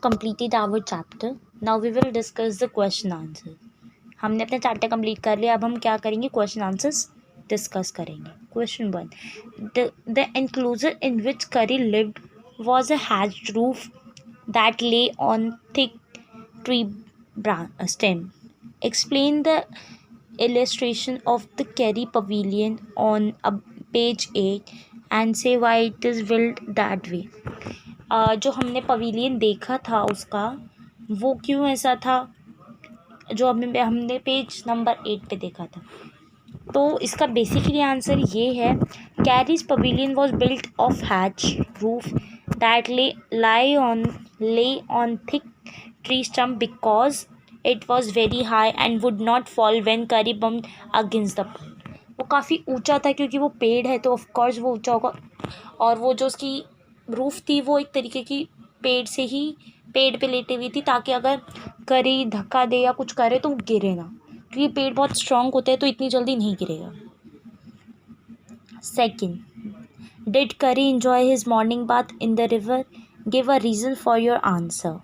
completed our chapter. Now we will discuss the question answer. हमने अपना chapter complete कर लिया. अब हम क्या करेंगे? क्वेश्चन आंसर्स डिस्कस करेंगे. Question 1. The enclosure in which Curry lived was a thatched roof that lay on thick tree stem. Explain the illustration of the Curry pavilion on page 8 and say why it is built that way. जो हमने pavilion देखा था उसका वो क्यों ऐसा था, जो हमने पेज नंबर 8 पे देखा था. तो इसका बेसिकली आंसर ये है, Kari's pavilion was built of thatch roof that lay on thick tree stump because it was very high and would not fall when Kari bumped against the pot. वो काफ़ी ऊंचा था क्योंकि वो पेड़ है तो ऑफकोर्स वो ऊंचा होगा. और वो जो उसकी रूफ थी वो एक तरीके की पेड़ पे लेटी हुई थी ताकि अगर करी धक्का दे या कुछ करे तो वो गिरे ना, क्योंकि पेड़ बहुत स्ट्रांग होते हैं तो इतनी जल्दी नहीं गिरेगा. सेकंड, डिड करी enjoy his morning bath in the river? Give a reason for your answer.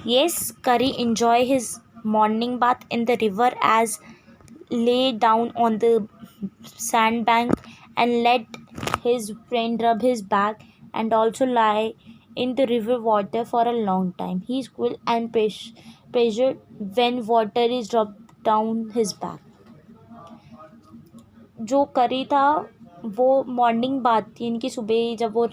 Yes, Curry enjoy his morning bath in the river as lay down on the sandbank and let his friend rub his back and also lie in the river water for a long time. He is cool and pressure when water is rubbed down his back. जो करी था वो morning bath थी इनकी, सुबह जब वो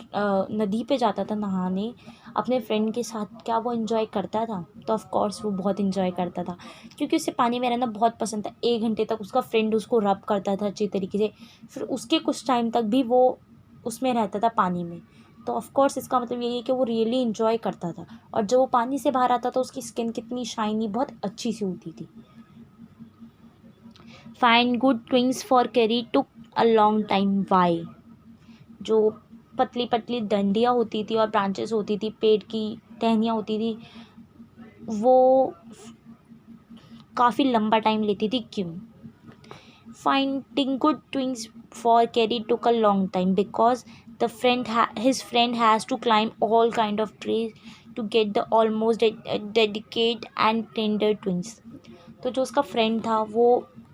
नदी पे जाता था नहाने अपने फ्रेंड के साथ, क्या वो इन्जॉय करता था? तो ऑफ कोर्स वो बहुत इन्जॉय करता था क्योंकि उसे पानी में रहना बहुत पसंद था. 1 घंटे तक उसका फ्रेंड उसको रब करता था अच्छी तरीके से, फिर उसके कुछ टाइम तक भी वो उसमें रहता था पानी में. तो ऑफ कोर्स इसका मतलब यही है कि वो रियली इन्जॉय करता था. और जब वो पानी से बाहर आता था उसकी स्किन कितनी शाइनी, बहुत अच्छी सी होती थी. Find good twigs for Kari took a long time. Why? जो पतली पतली डंडियाँ होती थी और ब्रांचेस होती थी, पेड़ की टहनियाँ होती थी, वो काफ़ी लंबा टाइम लेती थी. क्यों? Finding good twigs for Kari took a long time because his friend has to climb all kind of trees to get the almost delicate and tender twins. तो जो उसका फ्रेंड था वो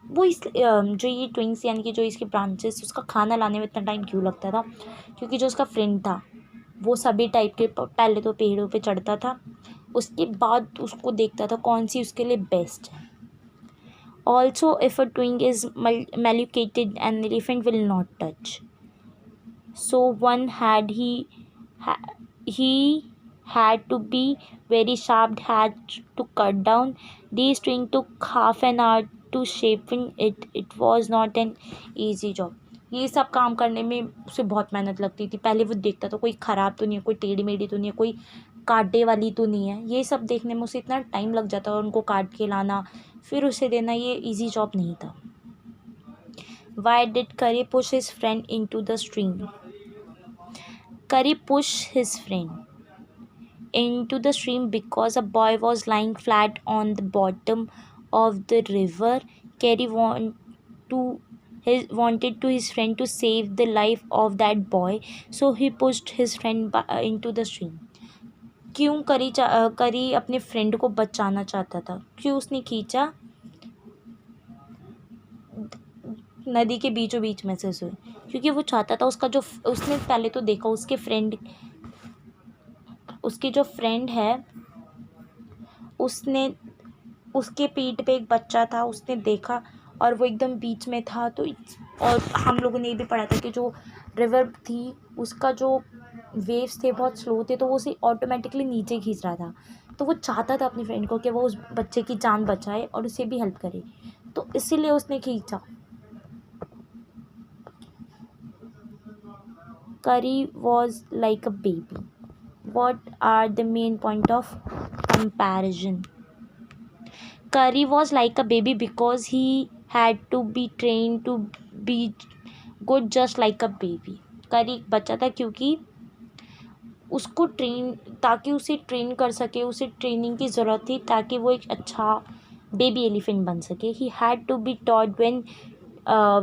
जो ये ट्विंग्स यानी कि जो इसके ब्रांचेस, उसका खाना लाने में इतना टाइम क्यों लगता था? क्योंकि जो उसका फ्रेंड था वो सभी टाइप के पहले तो पेड़ों पे चढ़ता था, उसके बाद उसको देखता था कौन सी उसके लिए बेस्ट है. Also if a twig is mallocated an elephant will not touch. So he had to be very sharp, had to cut down. This string took half an hour to shaping it. It was not an easy job. ये सब काम करने में उसे बहुत मेहनत लगती थी. पहले वो देखता था कोई ख़राब तो नहीं है, कोई टेढ़ी मेढ़ी तो नहीं है, कोई कांटे वाली तो नहीं है. ये सब देखने में उसे इतना टाइम लग जाता और उनको काट के लाना फिर उसे देना, ये इजी जॉब नहीं था. Why did Curry push his friend into the stream? Curry pushed his friend into the stream because a boy was lying flat on the bottom of the river. Curry wanted his friend to save the life of that boy, so he pushed his friend into the stream. क्यों करी अपने friend को बचाना चाहता था? क्यों उसने खींचा नदी के बीचों बीच में से उसे? क्योंकि वो चाहता था उसने पहले तो देखा उसके जो फ्रेंड है उसके पीठ पे एक बच्चा था, उसने देखा और वो एकदम बीच में था. तो और हम लोगों ने ये भी पढ़ा था कि जो रिवर थी उसका जो वेव्स थे बहुत स्लो थे, तो वो उसे ऑटोमेटिकली नीचे खींच रहा था. तो वो चाहता था अपने फ्रेंड को कि वो उस बच्चे की जान बचाए और उसे भी हेल्प करे, तो इसीलिए उसने खींचा. Curry was like a baby. What are the main point of comparison? Curry was like a baby because he had to be trained to be good just like a baby. Curry एक बच्चा था क्योंकि ताकि उसे train कर सके, उसे training की ज़रूरत थी ताकि वो एक अच्छा बेबी एलिफेंट बन सके. He had to be taught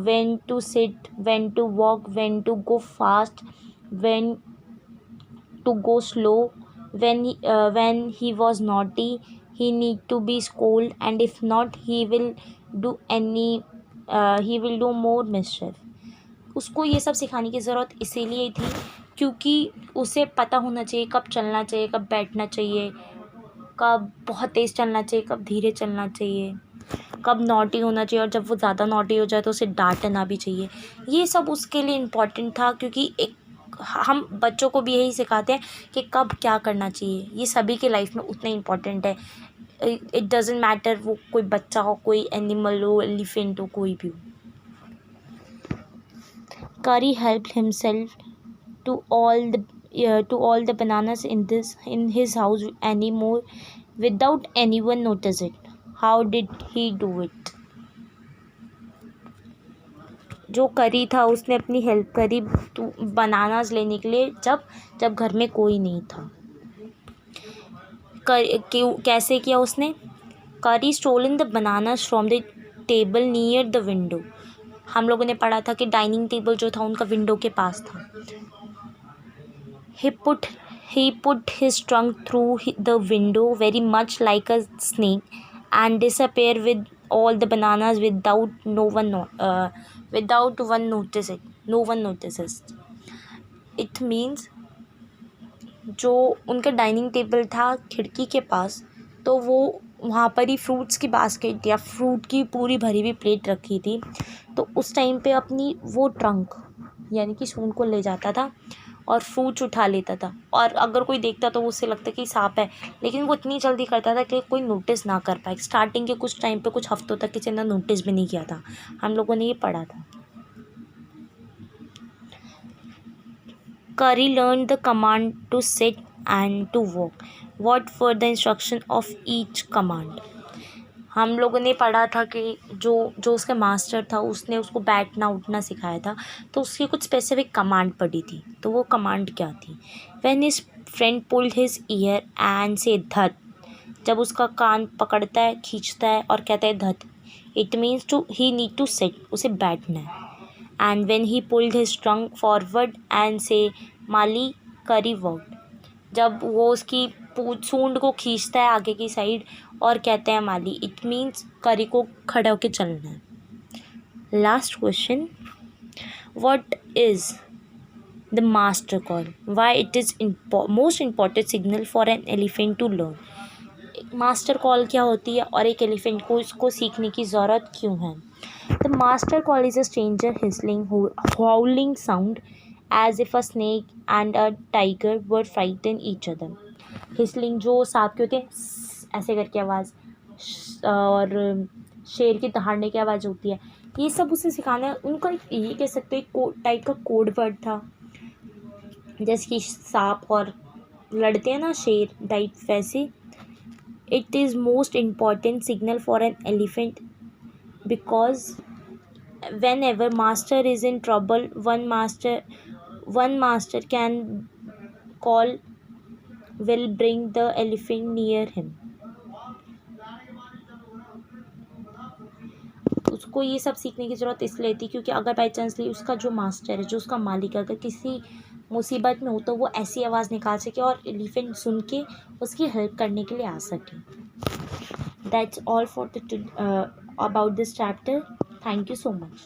when to sit, when to walk, when to go fast, when to go slow, when he was naughty he need to be scolded, and if not he will do more mischief. उसको ये सब सिखाने की ज़रूरत इसीलिए थी क्योंकि उसे पता होना चाहिए कब चलना चाहिए, कब बैठना चाहिए, कब बहुत तेज़ चलना चाहिए, कब धीरे चलना चाहिए, कब नॉटी होना चाहिए, और जब वो ज़्यादा नॉटी हो जाए तो उसे डांटना भी चाहिए। ये सब उसके लिए इम्पॉर्टेंट था क्योंकि एक हम बच्चों को भी यही सिखाते हैं कि कब क्या करना चाहिए। ये सभी के लाइफ में उतना इम्पॉर्टेंट है। इट डजेंट मैटर वो कोई बच्चा हो, कोई एनिमल हो, एलिफेंट हो, कोई भी हो। Curry helped himself to all the bananas in his house anymore without anyone notice it. How did he do it? जो करी था उसने अपनी हेल्प करी बनानास लेने के लिए जब घर में कोई नहीं था। कैसे किया उसने? करी stolen the bananas from the table near the window. हम लोगों ने पढ़ा था कि डाइनिंग टेबल जो था उनका विंडो के पास था। He put his trunk through the window very much like a snake and disappeared with all the bananas without one notices. It means जो उनका डाइनिंग टेबल था खिड़की के पास, तो वो वहाँ पर ही फ्रूट्स की बास्केट या फ्रूट की पूरी भरी हुई प्लेट रखी थी। तो उस टाइम पे अपनी वो ट्रंक यानी कि सूंड को ले जाता था और फ्रूट्स उठा लेता था, और अगर कोई देखता तो उससे लगता कि सांप है, लेकिन वो इतनी जल्दी करता था कि कोई नोटिस ना कर पाए। स्टार्टिंग के कुछ टाइम पे कुछ हफ्तों तक किसी ने नोटिस भी नहीं किया था। हम लोगों ने ये पढ़ा था। Curry learned the command to sit and to walk. What were the instruction of each command? हम लोगों ने पढ़ा था कि जो उसका मास्टर था उसने उसको बैठना उठना सिखाया था, तो उसकी कुछ स्पेसिफिक कमांड पड़ी थी। तो वो कमांड क्या थी? When his friend pulled his ear and said धत, जब उसका कान पकड़ता है, खींचता है और कहता है धत, it means he need to sit, उसे बैठना है। And when he pulled his trunk forward and say माली करी walked, जब वो उसकी सूंड को खींचता है आगे की साइड और कहते हैं माली, इट मीन्स करी को खड़े होकर चलना है। Last question, what is the master call? Why it is most important signal for an elephant to learn? Master call क्या होती है और एक एलिफेंट को इसको सीखने की ज़रूरत क्यों है? The master call is a stranger whistling howling sound as if a snake and a tiger were frighten each other. हिस्लिंग जो सांप के होते हैं ऐसे करके आवाज़, और शेर की दहाड़ने की आवाज़ होती है, ये सब उसे सिखाना है। उनका ये कह सकते हैं टाइप का कोड वर्ड था, जैसे कि सांप और लड़ते हैं ना शेर टाइप, वैसे it is most important signal for an elephant because whenever master is in trouble, one master can call will bring the elephant near him. उसको ये सब सीखने की ज़रूरत इसलिए थी क्योंकि अगर बाई चांसली उसका जो मास्टर है, जो उसका मालिक, अगर किसी मुसीबत में हो तो वो ऐसी आवाज़ निकाल सके और एलिफेंट सुन के उसकी हेल्प करने के लिए आ सके। That's all for about this chapter. Thank you so much.